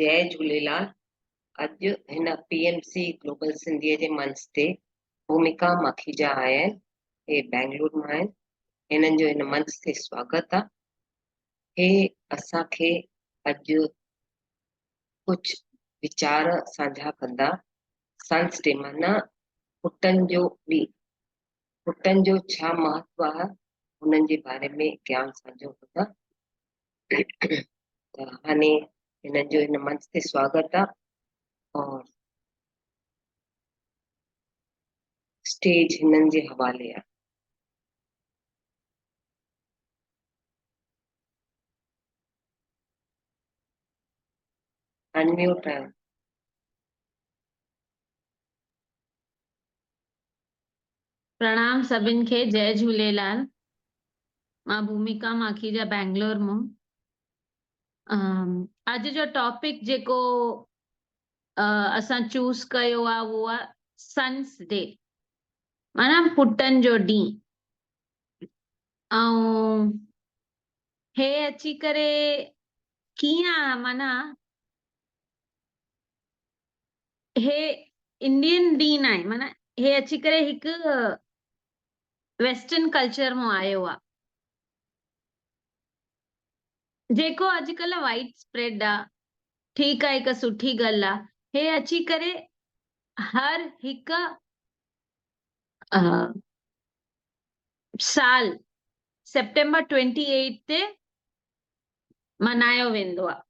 जय झूलेलाल। अॼु हिन PMC global सिंधीअ जे मंच ते भूमिका माखीजा आया आहिनि। हे बैंगलोर मां आहिनि। हिननि जो हिन मंच ते स्वागत आहे। हे असांखे अॼु कुझु वीचार साझा कंदा। सन्स डे माना पुटनि जो ॾींहुं, पुटनि जो छा महत्व आहे हुननि जे बारे में ज्ञान साझो कंदा। त हाणे हिननि जो हिन मंच ते स्वागत आहे और स्टेज हिननि जे हवाले आहे। अनम्यूट आहे। प्रणाम सभिनि खे। जय झूलेलाल। मां भूमिका माखीजा बैंगलोर मां। अॼु जो टॉपिक जेको असां चूज़ कयो आहे उहो आहे सन्स डे, माना पुटनि जो ॾींहुं। ऐं हे अची करे कीअं, माना हे इंडियन ॾींहुं आहे, माना हे अची करे हिकु वेस्टर्न कल्चर मां आयो आहे, जेको अॼुकल्ह वाइड स्प्रेड आहे। ठीकु आहे, हिकु सुठी ॻाल्हि आहे। हे अची करे हर हिकु साल सेप्टेम्बर 28 ते मनायो वेंदो आहे।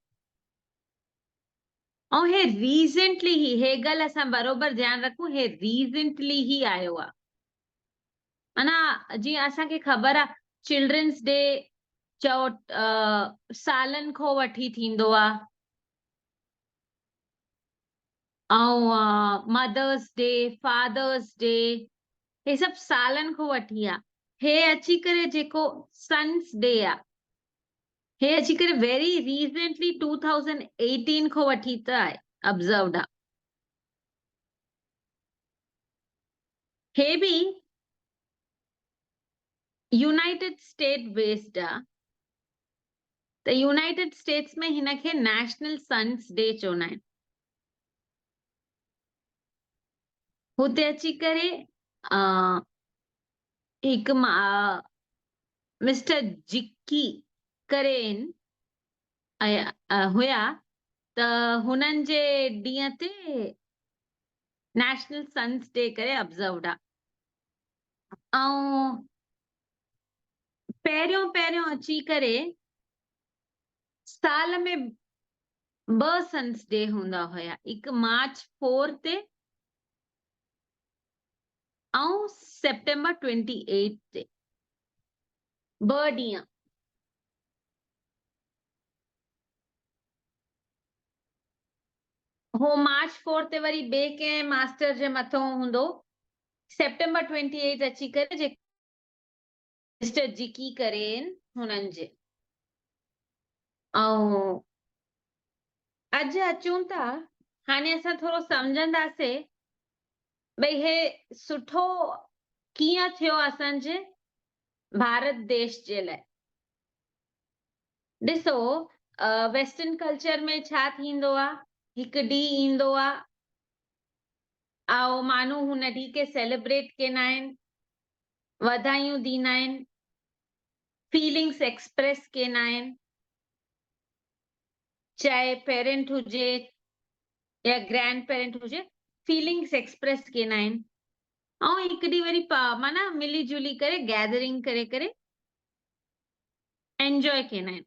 ऐं हे रीसेंटली ही, हे ॻाल्हि असां बरोबर ध्यानु रखूं, हे रीसेंटली ही आयो आहे। माना जीअं असांखे ख़बर आहे चिल्ड्रंस डे चओ सालनि खां वठी थींदो आहे, ऐं मदर्स डे, फादर्स डे, हे सभु सालनि खां वठी आहे। हे अची करे जेको सन्स डे आहे, हे अची करे वेरी रीसेंटली 2018 खां वठी त आहे, ऑब्जर्व्ड आहे। हे बि यूनाइटेड स्टेट बेस्ड आहे। त यूनाइटेड स्टेट्स में हिनखे नेशनल सन्स डे चवंदा आहिनि। हुते अची करे हिकु मिस्टर जिक्की करे हुया, त हुननि जे ॾींहं ते नेशनल सन्स डे करे ऑब्जर्व्ड आहे। ऐं पहिरियों अची करे साल में 2 सन्स डे हूंदा हुया, हिकु मार्च 4 ते ऐं सेप्टेम्बर 28 ते, 2 ॾींहं। हो मार्च 4 ते वरी ॿिए कंहिं मास्टर जे मथां हूंदो। सेप्टेम्बर 28 अची करे जे मिस्टर जिकी करे हुननि जे। ऐं अॼु अचूं था, हाणे असां थोरो सम्झंदासीं भई हे सुठो कीअं थियो असांजे भारत देश जे लाइ। ॾिसो, वेस्टर्न कल्चर में छा थींदो आहे, हिकु ॾींहुं ईंदो आहे ऐं माण्हू हुन ॾींहं खे सेलिब्रेट कंदा आहिनि, वधायूं ॾींदा आहिनि, फीलिंग्स एक्सप्रेस कंदा आहिनि, चाहे पेरेंट हुजे या ग्रैंड पेरेंट हुजे, फीलिंग्स एक्सप्रेस कंदा आहिनि। ऐं हिकु ॾींहुं वरी माना मिली जुली करे गैदरिंग करे करे एंजॉय कंदा आहिनि।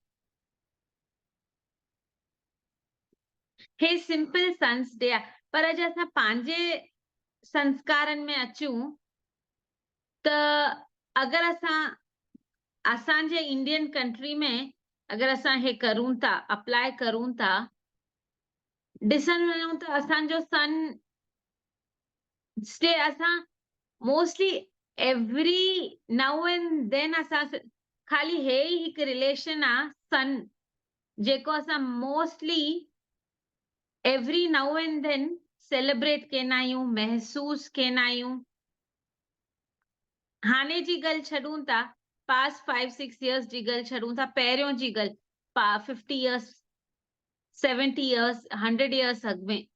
हे सिंपल सन्स डे आहे। पर अॼु असां पंहिंजे संस्कारनि में अचूं त अगरि असांजे इंडियन कंट्री में अगरि असां हे करूं था, अप्लाई करूं था, ॾिसण वञूं त असांजो सन डे असां मोस्टली एवरी नाउ एंड देन असां खाली हे ई हिकु रिलेशन आहे सन, जेको असां mostly every now and then celebrate कंदा आहियूं, महसूस कंदा आहियूं। हाणे जी ॻाल्हि छॾूं था, पास्ट 5-6 इयर्स जी ॻाल्हि छॾूं था, पहिरियों जी ॻाल्हि 50 इयर्स 70 years 100 years अॻु में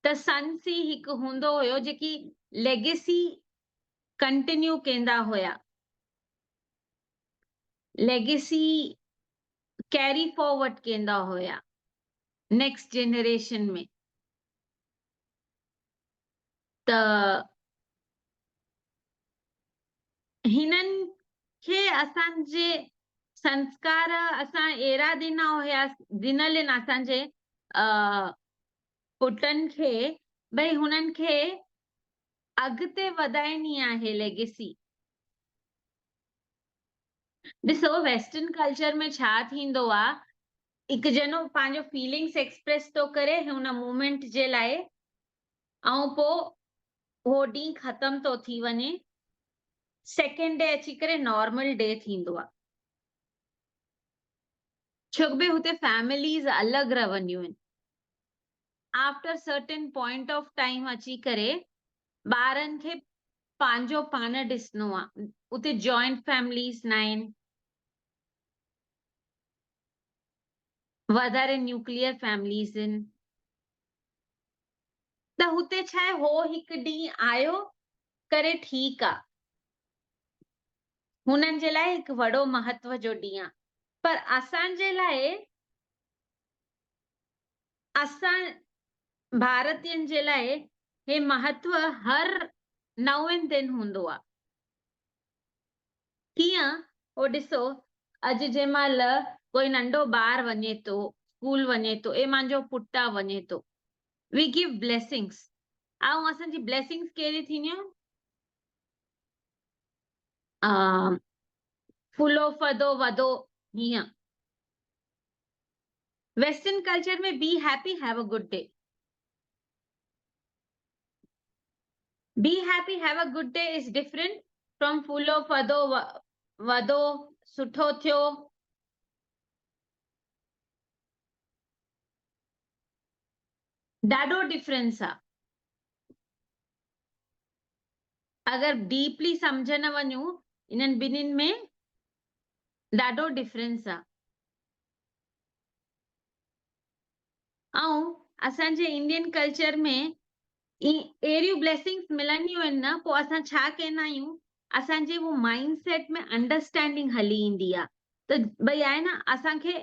त सन्स ई हिकु हूंदो हुयो जेकी लेगेसी कंटिन्यू कंदा हुया, लेगेसी कैरी फॉरवर्ड कंदा हुया नेक्स्ट जनरेशन में। त हिननि खे असांजे संस्कार असां अहिड़ा ॾिना हुया, ॾिनल आहिनि असांजे पुटनि खे, भई हुननि खे अॻिते वधाइणी आहे लेगेसी। ॾिसो वेस्टर्न कल्चर में छा थींदो आहे, हिकु ॼणो पंहिंजो फीलिंग्स एक्सप्रेस थो करे हुन मूमेंट जे लाइ, ऐं पोइ उहो ॾींहुं ख़तम थो थी वञे, सेकेंड डे अची करे नॉर्मल डे थींदो आहे। छो बि हुते फैमिलीज़ अलॻि रहंदियूं आहिनि। After certain point of time अची करे ॿारनि खे पंहिंजो पाण ॾिसणो आहे। उते जॉइंट फैमिलीज़ न आहिनि, वधारे न्यूक्लियर फैमिलीज़ आहिनि। त हुते छा आहे, हो हिकु ॾींहुं आयो करे ठीकु आहे, हुननि जे लाइ हिकु वॾो महत्व जो ॾींहुं आहे। पर असांजे लाइ, असां भारतीयनि जे लाइ हे महत्व हर 9 दिन हूंदो आहे। कीअं? हो ॾिसो, अॼु जंहिं महिल कोई नंढो ॿार वञे थो, स्कूल वञे थो, ए मुंहिंजो पुटु वञे थो, वी गिव ब्लेसिंग्स। ऐं असांजी ब्लेसिंग्स कहिड़ी थींदियूं? फुलो फदो वदो, हीअं। वेस्टर्न कल्चर में be happy, have a good day. Be happy, have a good day is different from फुलो फदो वदो, सुठो थियो। ॾाढो डिफरेंस आहे। अगर डीपली समझण वञूं इन्हनि ॿिन्हिनि में ॾाढो डिफरेंस आहे। ऐं असांजे इंडियन कल्चर में अहिड़ियूं ब्लेसिंग्स मिलंदियूं आहिनि न, पोइ असां छा कंदा आहियूं, असांजे वो माइंड सेट में अंडरस्टैंडिंग हली ईंदी आहे। त भई आहे न, असांखे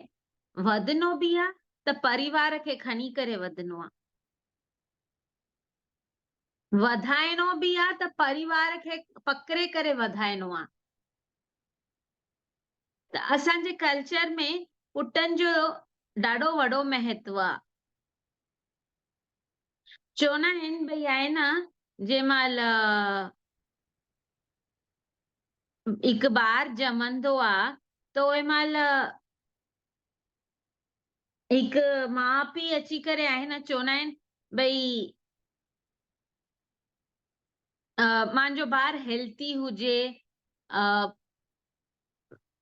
वधनो बि आहे त परिवार खे खणी करे वधनो आहे, वधाइणो बि आहे त परिवार खे पकड़े करे वधाइणो आहे। त असांजे कल्चर में पुटनि जो ॾाढो वॾो महत्व आहे। चवंदा आहिनि भई आहे न, जंहिं महिल हिकु ॿार ॼमंदो आहे त ओहिं महिल हिकु माउ पीउ अची करे आहे न, चवंदा आहिनि भई मुंहिंजो ॿारु हेल्थी हुजे,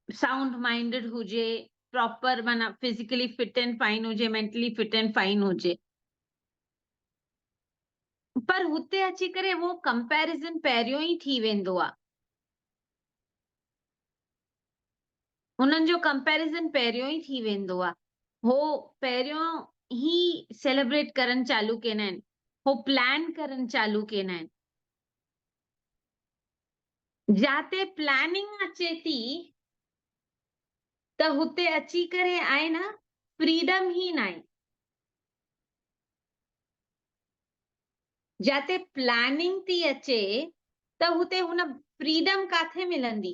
साउंड माइंडेड हुजे, प्रॉपर माना फिजिकली फिट एंड फाइन हुजे, मेंटली फिट एंड फाइन हुजे। पर हुते अची करे वो कंपैरिजन पहिरियों ई थी वेंदो आहे। उन्हनि जो कंपैरिजन पहिरियों ई थी वेंदो आहे। हो पहिरियों ई सेलिब्रेट करण चालू कंदा आहिनि, हो प्लान करण चालू कंदा आहिनि। जाते प्लानिंग अचे थी त हुते अची करे आहे न, फ्रीडम ई न आहे। जाते प्लानिंग थी अचे त हुते हुन फ्रीडम काथे मिलंदी?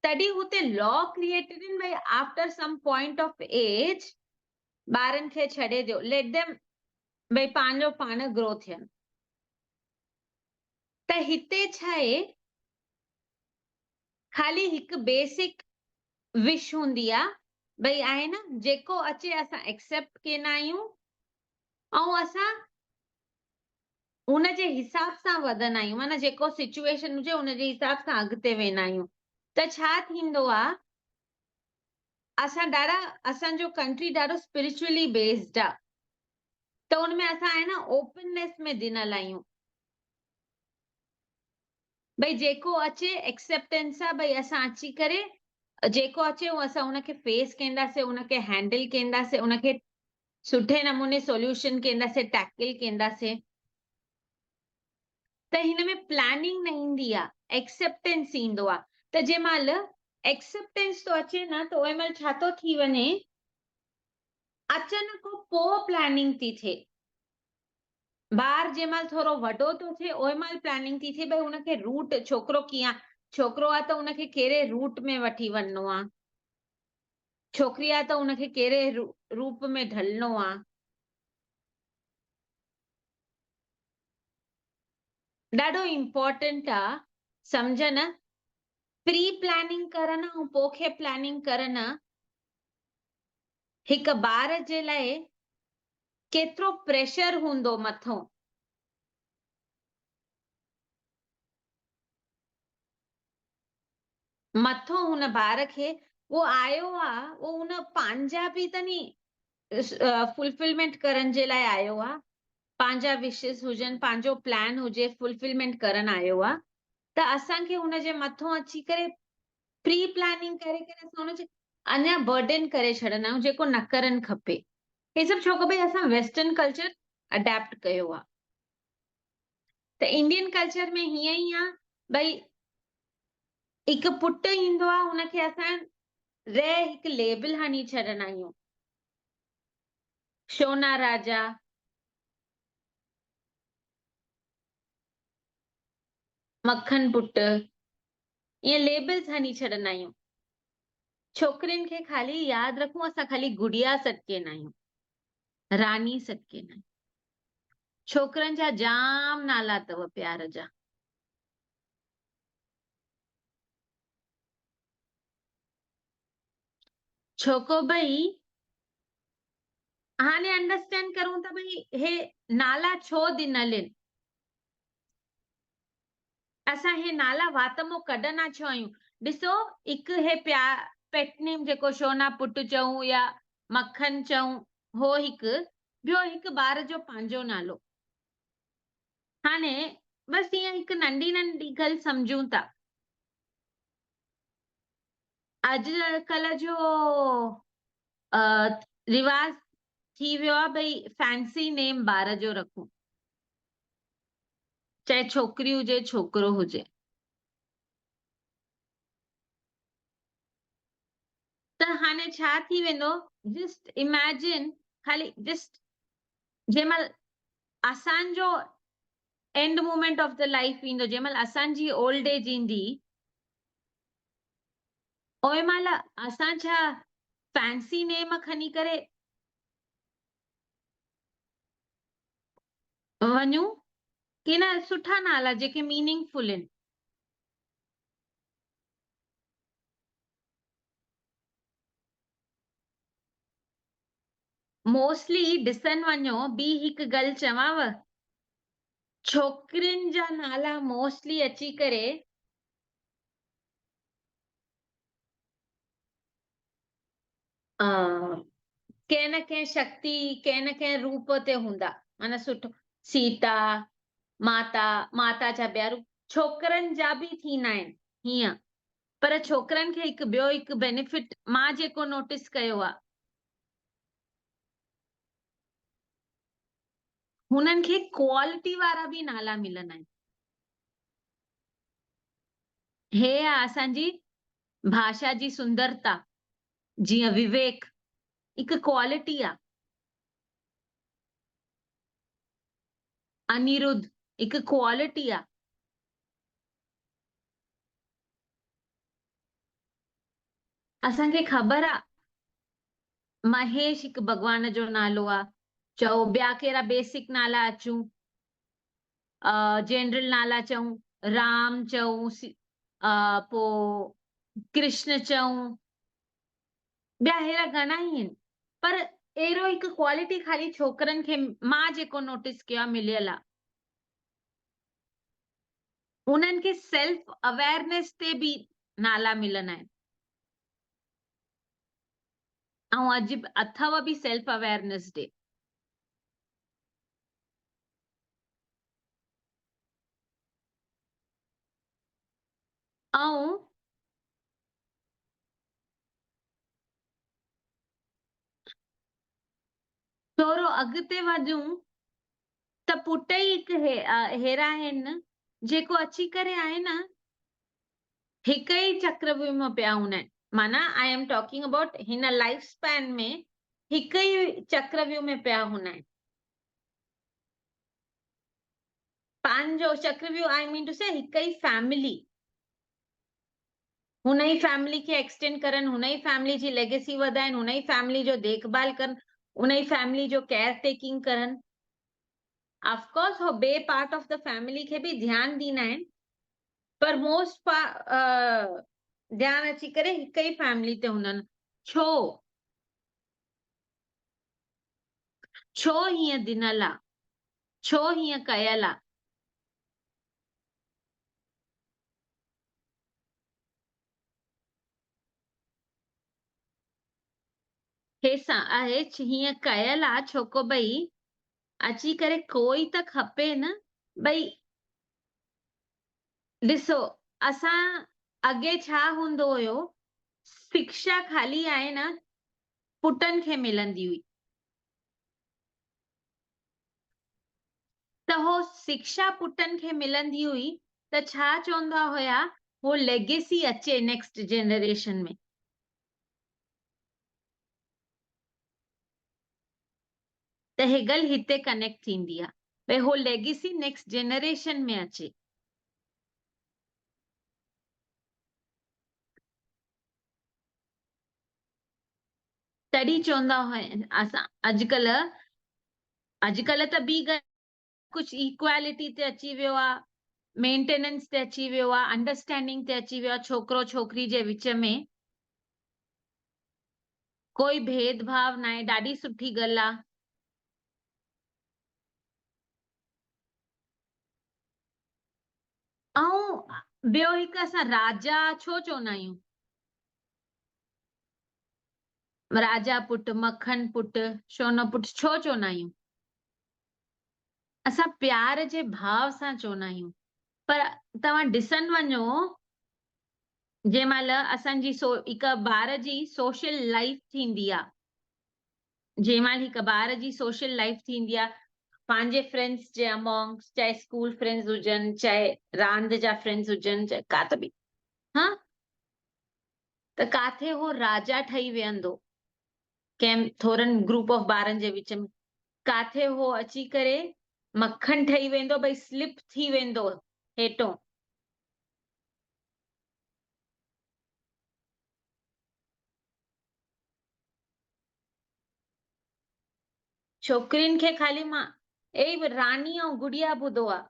तॾहिं हुते लॉ क्रिएटेड आहिनि भई after some point of age ॿारनि खे छॾे ॾियो, लेट देम भई पंहिंजो पाण ग्रो थियनि। त हिते छा आहे, खाली हिकु बेसिक विश हूंदी आहे, भई आहे न, जेको अचे असां एक्सेप्ट कंदा आहियूं ऐं असां उनजे हिसाब सां वधंदा आहियूं, माना जेको सिचुएशन हुजे उनजे हिसाब सां अॻिते वेंदा आहियूं। त छा थींदो आहे, असांजो कंट्री ॾाढो स्पिरिचुअली बेस्ड आहे। त उनमें असां आहे न ओपननेस में ॾिनल आहियूं, भई जेको अचे एक्सेप्टेंस आहे, भई असां अची करे जेको अचे उहो असां उनखे फेस कंदासीं, उनखे हैंडल कंदासीं, उनखे सुठे नमूने सॉल्यूशन कंदासीं, टैकल कंदासीं। त हिन में प्लानिंग न ईंदी आहे, एक्सेप्टेंस ईंदो आहे। त जंहिं महिल एक्सेप्टेंस थो अचे न, त ओॾी महिल छा थो थी वञे, अचनि खां पोइ प्लानिंग थी थिए। ॿार जंहिं महिल थोरो वॾो थो थिए, ओॾी महिल प्लानिंग थी थिए, भई हुनखे रूट, छोकिरो कीअं, छोकिरो आहे त उनखे कहिड़े रूट में वठी वञिणो आहे, छोकिरी आहे त उनखे कहिड़े रूप में ढलणो आहे। ॾाढो इम्पोर्टेंट आहे सम्झनि, प्री प्लानिंग करण ऐं पोइ प्लानिंग करण हिकु ॿार जे लाइ केतिरो प्रेशर हूंदो मथो। मथो हुन ॿार खे उहो आयो आहे, उहो हुन पंहिंजा बि त नी फुलफिलमेंट करण जे लाइ आयो आहे, पंहिंजा विशेस हुजनि, पंहिंजो प्लान हुजे, फुलफिलमेंट करण आयो आहे। त असांखे हुनजे मथो अची करे प्री प्लानिंग करे करे असां हुनखे अञा बर्डन करे छॾंदा आहियूं, जेको न करणु खपे। हे सभु छो कि भई असां वेस्टर्न कल्चर अडेप्ट कयो आहे। त इंडियन कल्चर में हीअं ई आहे, भई हिकु पुटु ईंदो आहे, हुनखे असां हिकु लेबल हणी छॾंदा आहियूं, शोना राजा, मक्खन पुटु, ईअं लेबल्स हणी छॾंदा आहियूं। छोकिरियुनि खे ख़ाली यादि रखूं, असां ख़ाली गुड़िया सॾकींदा आहियूं, रानी सॾकींदा आहियूं। छोकिरनि जा जाम नाला अथव प्यार जा। छोको भई हाणे अंडरस्टैंड करूं था, भई हे नाला छो ॾिनल आहिनि, असां हे नाला वातमो कढंदा छो आहियूं। ॾिसो, हिकु हे पेट नेम जेको शोना पुटु चऊं या मक्खन चऊं, हो हिकु, ॿियो हिकु ॿार जो पंहिंजो नालो। हाणे बसि ईअं हिकु नंढी नंढी ॻाल्हि सम्झूं था। अॼुकल्ह जो रिवाज थी वियो आहे, भई फैंसी नेम ॿार जो रखूं, चाहे छोकिरी हुजे छोकिरो हुजे। त हाणे छा थी वेंदो, जस्ट इमेजिन, ख़ाली जस्ट जंहिं महिल असांजो end moment of the life ईंदो, जंहिं महिल असांजी ओल्ड एज ईंदी, ओॾी महिल असां छा फैंसी नेम खणी करे वञूं, की न सुठा नाला जेके मीनिंगफुल आहिनि। मोस्टली ॾिसण वञो, ॿी हिकु ॻाल्हि चवांव, छोकिरियुनि जा नाला मोस्टली अची करे कंहिं न कंहिं शक्ति, कंहिं न कंहिं रूप ते हूंदा, माना सुठो, सीता माता, माता जा ॿिया रूप छोकिरनि जा बि थींदा आहिनि हीअं। पर छोकिरनि खे हिकु ॿियो हिकु बेनिफिट मां जेको नोटिस कयो आहे, हुननि खे क्वालिटी वारा बि नाला मिलंदा आहिनि। हे आहे असांजी भाषा जी सुंदरता। जीअं विवेक हिकु क्वालिटी आहे, अनिरुद्ध हिकु क्वालिटी आहे। असांखे ख़बर आहे, महेश हिकु भॻवान जो नालो आहे। चओ ॿिया कहिड़ा बेसिक नाला अचूं, जनरल नाला चऊं, राम चऊं, पोइ कृष्ण चऊं, ॿिया अहिड़ा घणा ई आहिनि। पर अहिड़ो हिकु क्वालिटी ख़ाली छोकिरनि खे मां जेको नोटिस कयो आहे मिलियल आहे। उन्हनि खे सेल्फ अवेयरनेस ते बि नाला मिलंदा आहिनि, ऐं अॼु अथव बि सेल्फ अवेयरनेस डे। ऐं थोरो अॻिते वधूं त पुट ई हिकु अहिड़ा आहिनि जेको अची करे आहे न हिक ई चक्रव्यूह में पिया हूंदा आहिनि। माना आई एम टॉकिंग अबाउट हिन लाइफ स्पैन में हिक ई चक्रव्यूह में पिया हूंदा आहिनि। पंहिंजो चक्रव्यूह आई मीन टू से हिक ई फैमिली, हुन ई फैमिली खे एक्सटेंड करनि, हुन ई फैमिली जी लेगेसी वधाइनि, हुन ई फैमिली जो देखभाल करनि, हुन ई फैमिली जो केयर टेकिंग करनि। ऑफकोर्स हो ॿिए पार्ट ऑफ द फैमिली खे बि ध्यानु ॾींदा आहिनि, पर मोस्ट ध्यानु अची करे हिक ई फैमिली ते हूंदनि। छो छो हीअं ॾिनल आहे, छो हीअं कयल आहे? हीअं कयल आहे छोको भई अची करे कोई त खपे न। भई ॾिसो, असां अॻे छा हूंदो हुयो, शिक्षा ख़ाली आहे न पुटनि खे मिलंदी हुई, त हो शिक्षा पुटनि खे मिलंदी हुई त छा चवंदा हुया, हो लेगेसी अचे नेक्स्ट जनरेशन में। त हे ॻाल्हि हिते कनेक्ट थींदी आहे, भई हो लेगेसी नेक्स्ट जनरेशन में अचे। तॾहिं चवंदा हुआ असां अॼुकल्ह त ॿी ॻाल्हि कुझु इक्वालिटी ते अची वियो आहे, मेंटेनेंस ते अची वियो आहे, अंडरस्टैंडिंग ते अची वियो आहे, छोकिरो छोकिरी जे विच में कोई भेदभाव न आहे, ॾाढी सुठी ॻाल्हि आहे। ऐं ॿियो हिकु असां राजा छो चवंदा आहियूं? राजा पुट, मक्खन पुट, सोनो पुट छो चवंदा आहियूं? असां प्यार जे भाव सां चवंदा आहियूं। पर तव्हां ॾिसण वञो, जंहिं महिल असांजी हिकु ॿार जी सोशल लाइफ थींदी आहे, जंहिं महिल हिकु ॿार जी सोशल लाइफ थींदी आहे, पंहिंजे फ्रेंड्स जे अमोंग, चाहे स्कूल फ्रेंड्स हुजनि, चाहे रांदि जा फ्रेंड्स हुजनि, चाहे काथे बि, हा, त काथे हो राजा ठही वेहंदो कंहिं थोरनि ग्रुप ऑफ ॿारनि जे विच में, काथे हो अची करे मक्खन ठही वेंदो, भई स्लिप थी वेंदो हेठों। छोकिरियुनि खे खाली मां रानी ऐं गुड़िया ॿुधो आहे,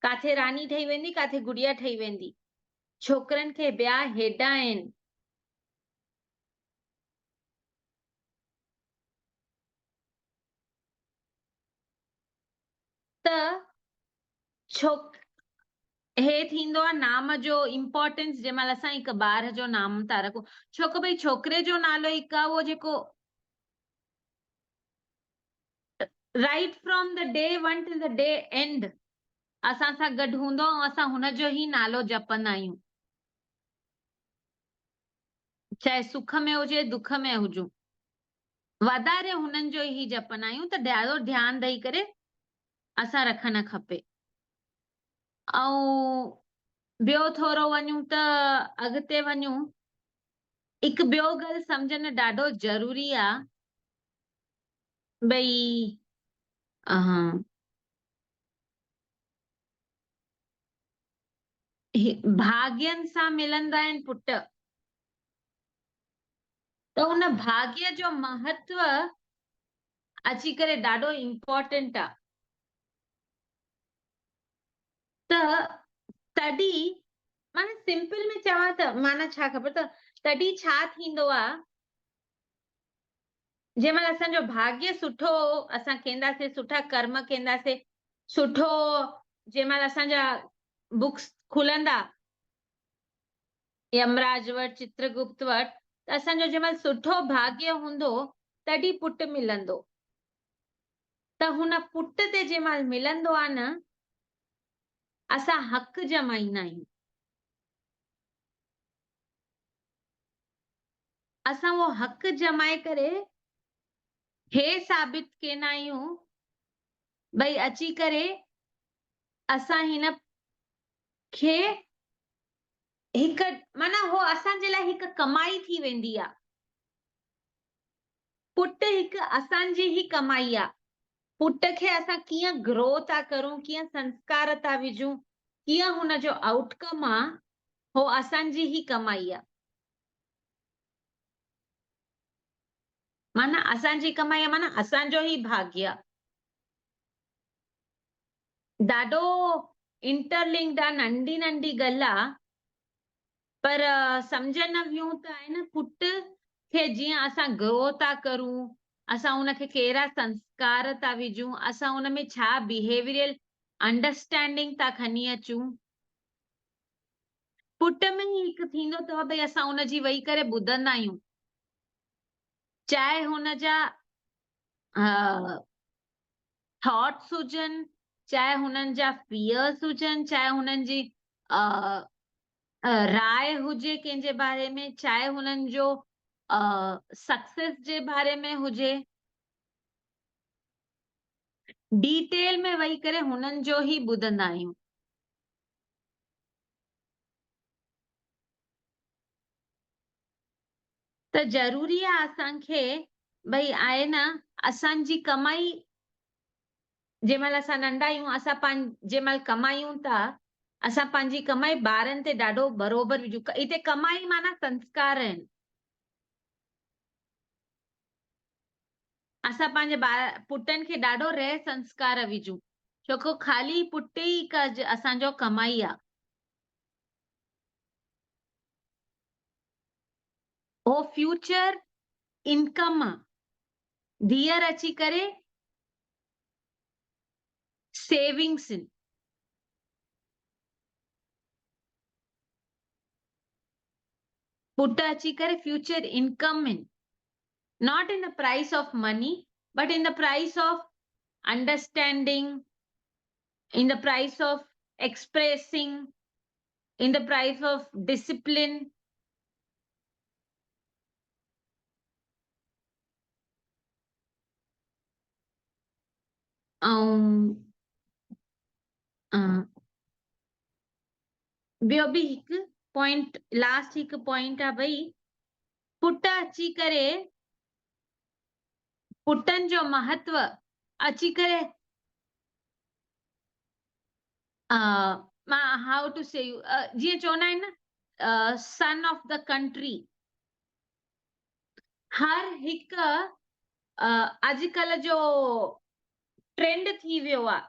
काथे रानी ठही वेंदी, काथे गुड़िया ठही वेंदी। छोकिरनि खे ॿिया हेॾा आहिनि। त हे थींदो आहे नाम जो इम्पोर्टेंस, जंहिं महिल असां हिकु ॿार जो नाम था रखूं, छो की भई छोकिरे जो नालो हिकु आहे उहो जेको right from the day one till the day and असां सां गॾु हूंदो ऐं असां हुनजो ई नालो जपंदा आहियूं, चाहे सुख में हुजे दुख में हुजूं, वधारे हुननि जो ई जपंदा आहियूं। त ॾाढो ध्यानु ॾेई करे असां रखणु खपे। ऐं ॿियो थोरो वञूं त अॻिते वञूं, हिकु ॿियो ॻाल्हि सम्झणु ॾाढो ज़रूरी आहे, भई भाग्यनि सां मिलंदा आहिनि पुट, त हुन भाग्य जो महत्व अची करे ॾाढो इम्पोर्टेंट आहे। त तॾहिं माना सिंपल में चवां त माना छा ख़बर अथव, तॾहिं छा थींदो आहे, जंहिं महिल असांजो भाग्य सुठो, असां कंदासीं सुठा कर्म कंदासीं, सुठो जंहिं महिल असांजा बुक्स खुलंदा यमराज वटि, चित्रगुप्त वटि, त असांजो जंहिं महिल सुठो भाग्य हूंदो तॾहिं पुट मिलंदो। त हुन पुट ते जंहिं महिल मिलंदो आहे न, असां हक़ जमाईंदा आहियूं। असां वो हक़ जमाए करे हे साबित केंदा आहियूं भई अची करे असां हिन खे हिक माना हो असांजे लाइ हिक कमाई थी वेंदी आहे। पुट हिक असांजी ही कमाई आहे। पुट खे असां कीअं ग्रो था करूं, कीअं संस्कार था विझूं, कीअं हुनजो आउटकम आहे, हो असांजी ही कमाई आहे। माना असांजी कमाई आहे माना असांजो ही भाग्य आहे। ॾाढो इंटरलिंक्ड आहे, नंढी नंढी ॻाल्हि आहे, पर सम्झ न वियूं त आहे न पुट खे जीअं असां ग्रो था करूं, असां हुनखे कहिड़ा संस्कार था विझूं, असां हुन में छा बिहेवियरल अंडरस्टैंडिंग था खणी अचूं। पुट में ही हिकु थींदो अथव भई असां हुनजी वेही करे ॿुधंदा आहियूं, चाहे हुनजा थॉट्स हुजनि, चाहे हुननि जा फियर्स हुजनि, चाहे हुननि जी राय हुजे कंहिंजे बारे में, चाहे हुननि जो सक्सेस जे बारे में हुजे, डिटेल में वेही करे हुननि जो ही ॿुधंदा आहियूं। त ज़रूरी आहे असांखे भई आहे न असांजी कमाई जंहिं महिल असां नंढा आहियूं असां जंहिं महिल कमायूं था असां पंहिंजी कमाई ॿारनि ते ॾाढो बरोबर विझूं। हिते कमाई माना संस्कार आहिनि। असां पंहिंजे पुटनि खे ॾाढो रह संस्कार विझूं, छोकी ख़ाली पुट ई असांजो कमाई आहे। हो फ्यूचर इनकम आहे। धीअर अची करे सेविंग्स आहिनि। पुट अची करे फ्यूचर इनकम आहिनि। Not in the price of money, but in the price of understanding, in the price of expressing, in the price of discipline. ॿियो बि हिकु पॉइंट, लास्ट हिकु पॉइंट आहे भई पुट अची करे पुटनि जो महत्व अची करे हाउ टू से जीअं चवंदा आहिनि न सन ऑफ द कंट्री। हर हिकु अॼुकल्ह जो ट्रेंड थी वियो आहे,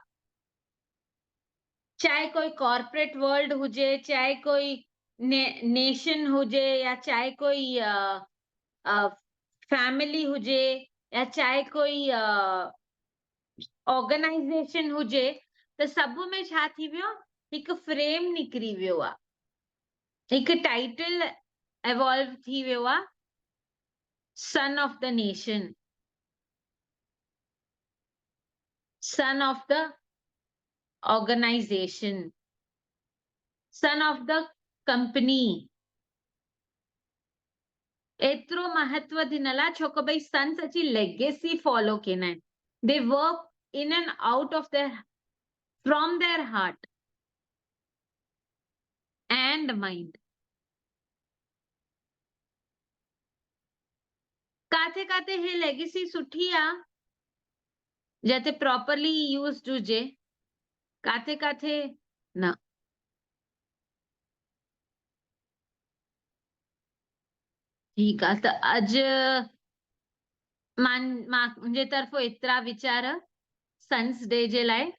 चाहे कोई कॉर्पोरेट वर्ल्ड हुजे, चाहे कोई नेशन हुजे, या चाहे कोई फैमिली हुजे, या चाहे कोई ऑर्गेनाइजेशन हुजे, त सभ में छा थी वियो, हिकु फ्रेम निकिरी वियो आहे, हिकु टाइटल एवॉल्व थी वियो आहे, son of the nation, son of the organisation, son of the company. एतिरो महत्व ॾिनल आहे छो कि भई सन्स अची लेगेसी फॉलो कंदा आहिनि। They work in and out of their from their heart and mind. काथे काथे हे लेगेसी सुठी आहे जिते प्रॉपरली यूज्ड हुजे, काथे काथे न। ठीकु आहे, त अॼु मुंहिंजे तरफ़ो एतिरा वीचार सन्स डे जे लाइ।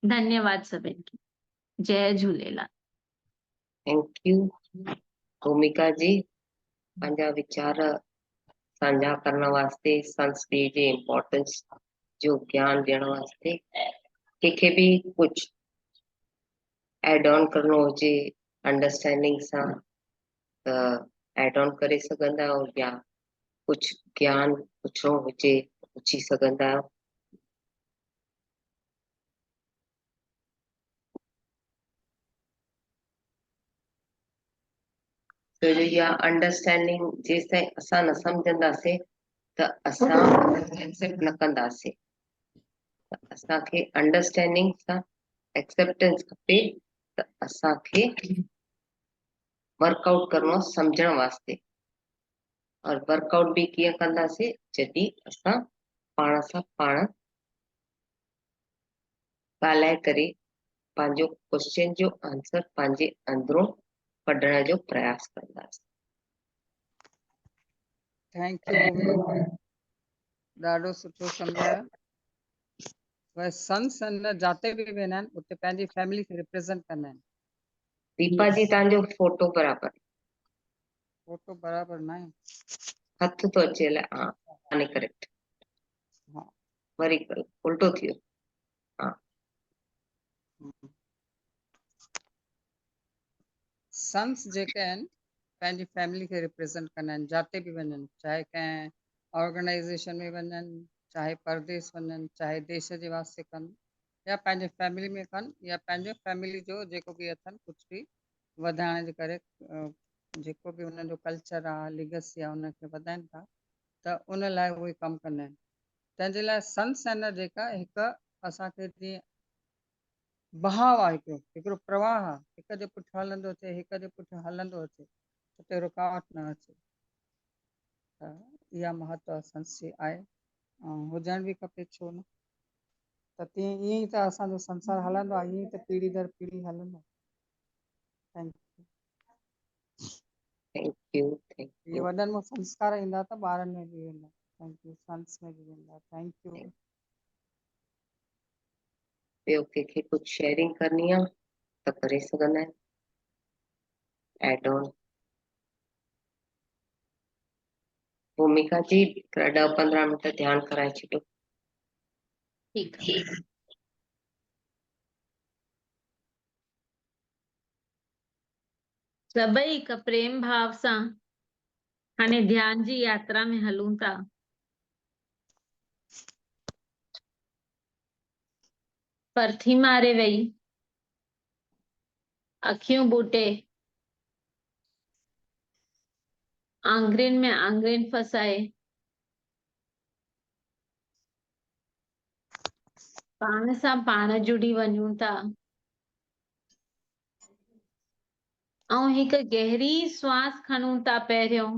धन्यवाद सभिनि खे। जय झूलेलाल। थैंक यू भूमिका जी, पंहिंजा वीचार साझा करण वास्ते, सन्स डे जे इम्पोर्टेंस जो ज्ञान ॾियण वास्ते। कंहिंखे बि कुझु एड ऑन करणो हुजे अंडरस्टैंडिंग सां त एड ऑन करे सघंदा आहियो, या कुझु ज्ञान पुछिणो हुजे पुछी सघंदा आहियो। छो जो इहा अंडरस्टैंडिंग जेसिताईं असां न सम्झंदासीं त असां एक्सेप्ट न कंदासीं। त असांखे अंडरस्टैंडिंग सां एक्सेप्टेंस खपे त असांखे वर्कआउट करिणो आहे सम्झण वास्ते। और वर्कआउट भी कीअं कंदासीं, जॾहिं असां पाण सां पाण ॻाल्हाए करे पंहिंजो क्वेश्चन जो आंसर पंहिंजे अंदरों कढण जो प्रयास कंदासीं। थैंक यू भूमि, ॾाढो सुठो सम्झायो। वह संस जाते बि वेंदा आहिनि उते पंहिंजी फैमिली खे रिप्रेज़ेंट कंदा आहिनि। दीपा जी तव्हांजो फोटो बराबर, फोटो बराबर न आहे। हथ तो अचे अलाए, हा हाणे करेक्ट, हा वरी करो, उल्टो थी वियो। हा संस जेके आहिनि पंहिंजी फैमिली खे रिप्रेज़ेंट कंदा आहिनि, जाते बि वञनि, चाहे कंहिं ऑर्गेनाइज़ेशन में वञनि, चाहे परदेस वञनि, चाहे देश जे वास्ते कनि, या पंहिंजे फैमिली में कनि, या पंहिंजो फैमिली जो जेको बि अथनि कुझु बि वधाइण जे करे जेको बि उन्हनि जो कल्चर आहे, लीगसी आहे, उनखे वधाइनि था, त उन लाइ उहे कमु कंदा आहिनि। तंहिंजे लाइ संस जेका हिकु असांखे जीअं बहाव आहे, हिकिड़ो प्रवाह आहे, हिक जे पुठियां हलंदो अचे, हिक जे पुठियां हलंदो अचे, उते रुकावट न अचे। त इहा महत्व संस जी आहे ऐं हुजण बि खपे, छो न। त तीअं ईअं ई त असांजो संसार हलंदो आहे, ईअं ई त पीढ़ी दर पीढ़ी हलंदो। Thank thank U, thank U. U. वॾनि में संस्कार ईंदा त ॿारनि में बि वेंदा। Thank U. संस में बि वेंदा। Thank U. ॿियो कंहिंखे कुझु शेयरिंग करणी आहे त करे सघंदा आहिनि, एड ऑन। भूमिका जी 10-15 मिंट ध्यानु कराए छॾियो। ठीकु आहे। सभई हिक प्रेम भाव सां हाणे ध्यान जी यात्रा में हलूं था। परथी मारे वेही, अखियूं बूटे, आंगुरियुनि में आंगुरियुनि फसाए, पाण सां पाण जुड़ी वञूं था ऐं हिक गहरी श्वास खणूं था पहिरियों।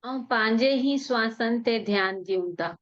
ऐं पंहिंजे ही श्वासनि ते ध्यानु ॾियूं था।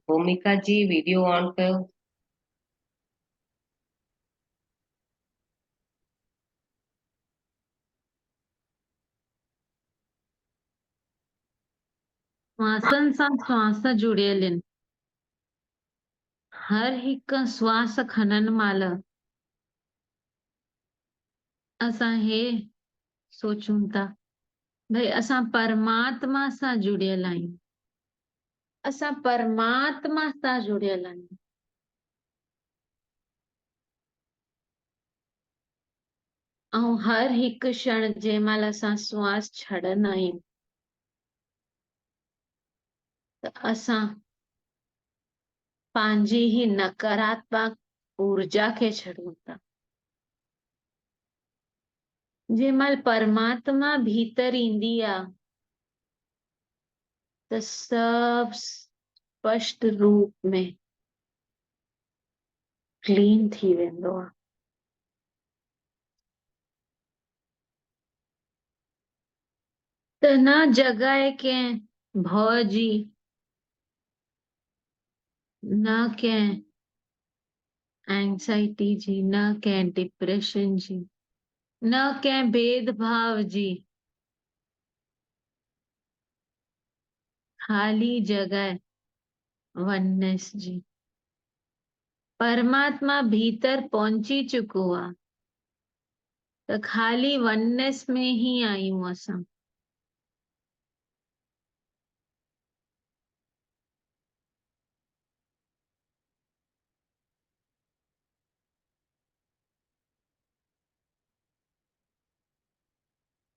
भूमिका जी वीडियो ऑन कयो। श्वासनि सां श्वास जुड़ियल आहिनि। हर हिक श्वास खणण महिल असां हे सोचूं था भई असां परमात्मा सां जुड़ियल आहियूं, असां परमात्मा सां जुड़ियल आहियूं। ऐं हर हिकु क्षण जंहिं महिल असां श्वास छॾंदा आहियूं त असां पंहिंजी ही नकारात्मक ऊर्जा खे छॾूं था। जंहिं महिल परमात्मा भीतर ईंदी आहे त सब स्पष्ट रूप में क्लीन थी वेंदो आहे। त न जॻह आहे कंहिं भउ जी, न कंहिं एंग्जाइटी जी, न कंहिं डिप्रेशन जी, न कंहिं भेदभाव जी। खाली जगह वननेस जी। परमात्मा भीतर पहुंची चुको आहे त खाली वननेस में ही आहियूं असां।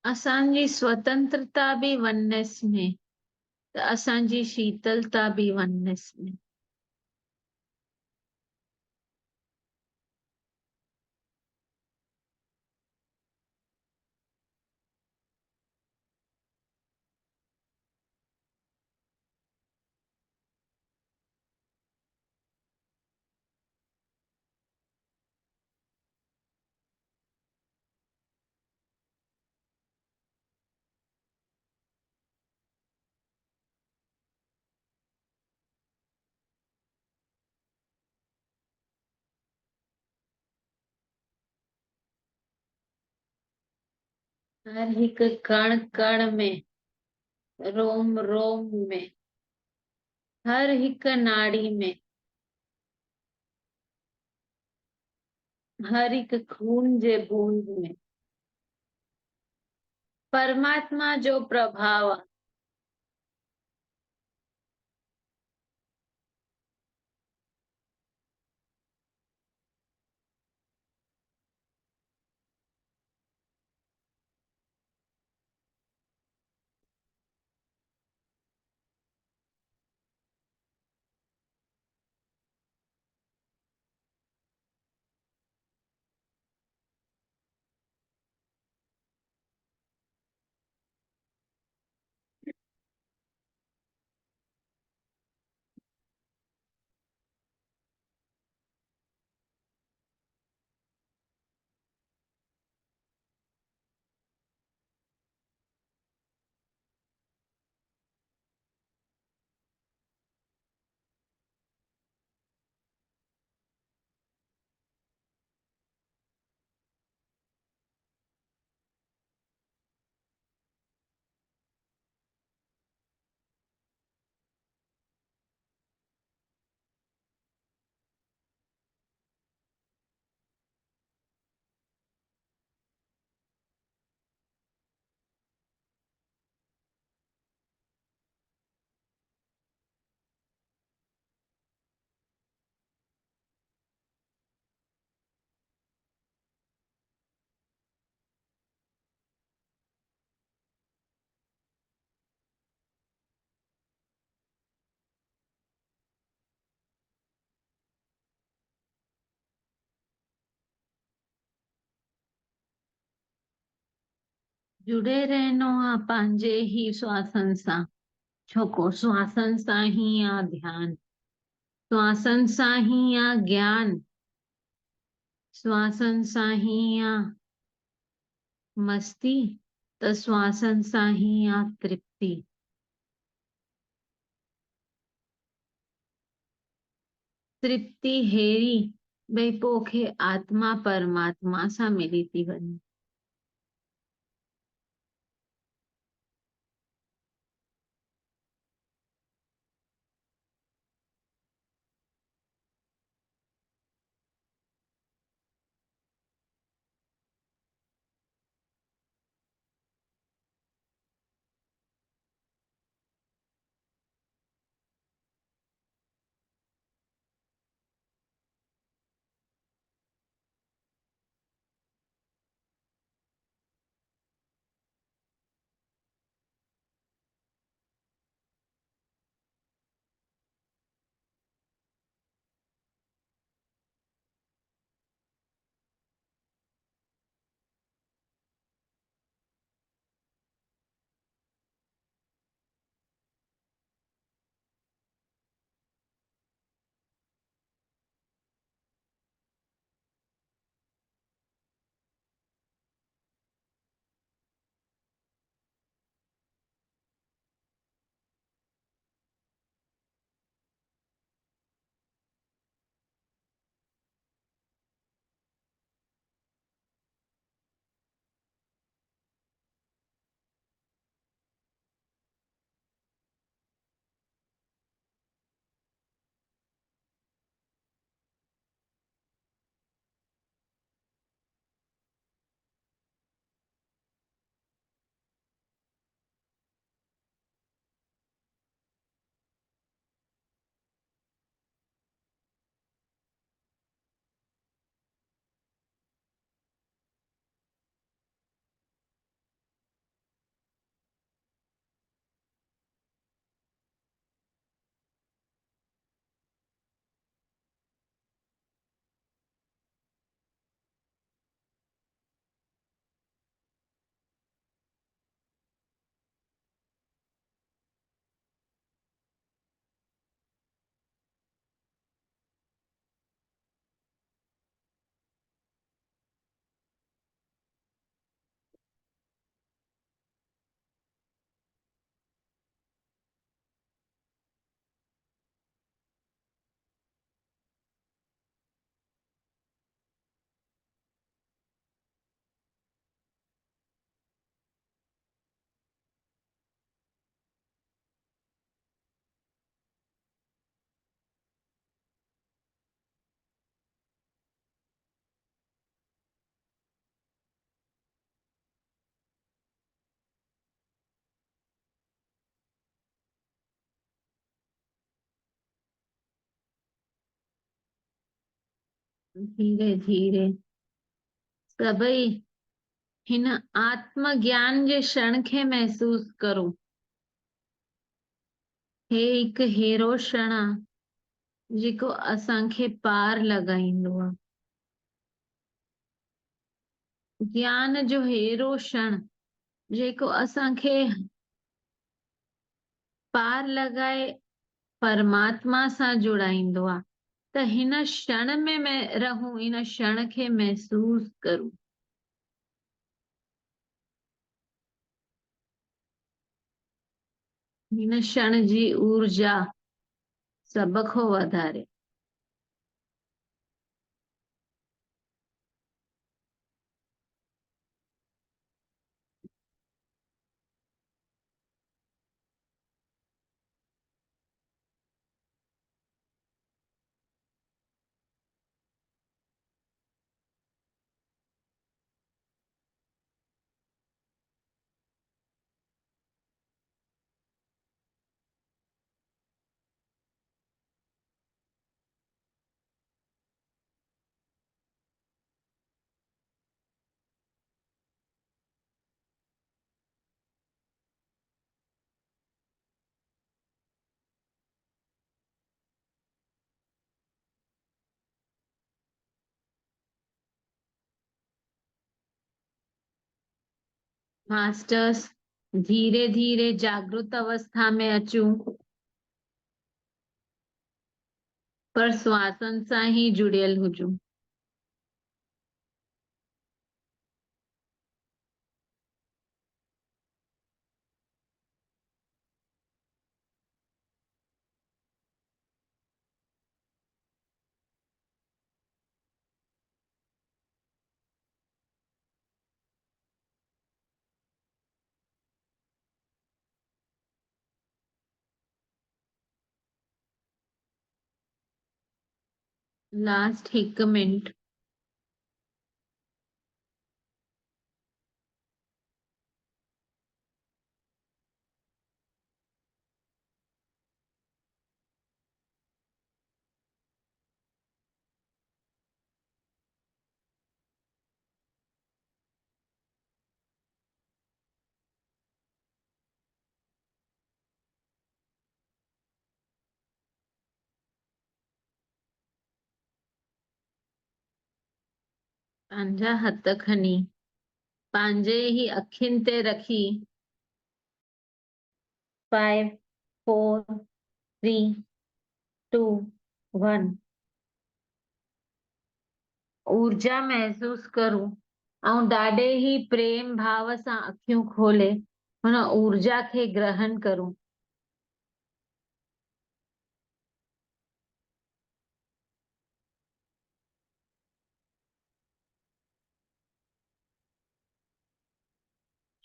असांजी स्वतंत्रता भी वननेस में, त असांजी शीतलता भी वननेस में। हर हिकु कण कण में, रोम रोम में, हर हिकु नाड़ी में, हर हिकु खून जे बूंद में परमात्मा जो प्रभाव आहे। जुड़े रहनो आहे पंहिंजे ही श्वासन सां, छोको श्वासन सां ही आहे ध्यान, श्वासन सां ही आहे ज्ञान, श्वासन सां ही आहे मस्ती, त श्वासन सां ही आहे तृप्ति। तृप्ति हेरी भई पोखे आत्मा परमात्मा सां मिली थी वञे। धीरे धीरे सभई हिन आत्म ज्ञान जे क्षण खे महसूस करो। हे हिक हेरो क्षण आ जेको असांखे पार लॻाईंदो आहे। ज्ञान जो हेरो क्षण जेको असांखे पार लॻाए परमात्मा सां जुड़ाईंदो आहे। त हिन क्षण में रहूं, हिन क्षण खे महसूस करूं। हिन क्षण जी ऊर्जा सभ खां वधारे। मास्टर्स, धीरे धीरे जागृत अवस्था में अचूं, पर श्वासन सां ही जुड़ियल हुजूं। Last 1 minute. पंहिंजा हथ खणी पंहिंजे ही अखियुनि ते रखी 5 4 3 2 1 ऊर्जा महसूस करूं ऐं ॾाढे ही प्रेम भाव सां अखियूं खोले हुन ऊर्जा खे ग्रहण करूं।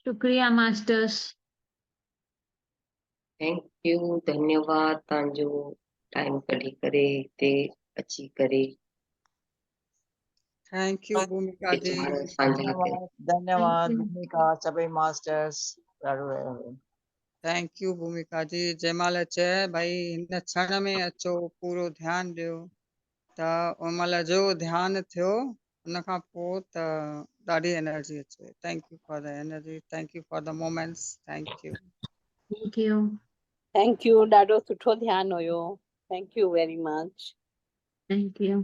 शुक्रिया मास्टर्स। थैंक यू, धन्यवाद तव्हांजो टाइम कढी करे हिते अची करे थैंक यू भूमिका जी। वीचार साझा कयो। धन्यवाद Thank you. भूमिका, सभई मास्टर्स ॾाढो रहियो। थैंक यू भूमिका जी। जंहिंमहिल चए भई हिन क्षण में अचो, पूरो ध्यानु ॾियो, त उन महिल जो ध्यानु थियो उन खां पोइ त ॾाढी एनर्जी अचे। Thank U for the energy, thank U for the moments, thank U. Thank you. Thank U, ॾाढो सुठो ध्यानु हुयो। Thank U very much. Thank you.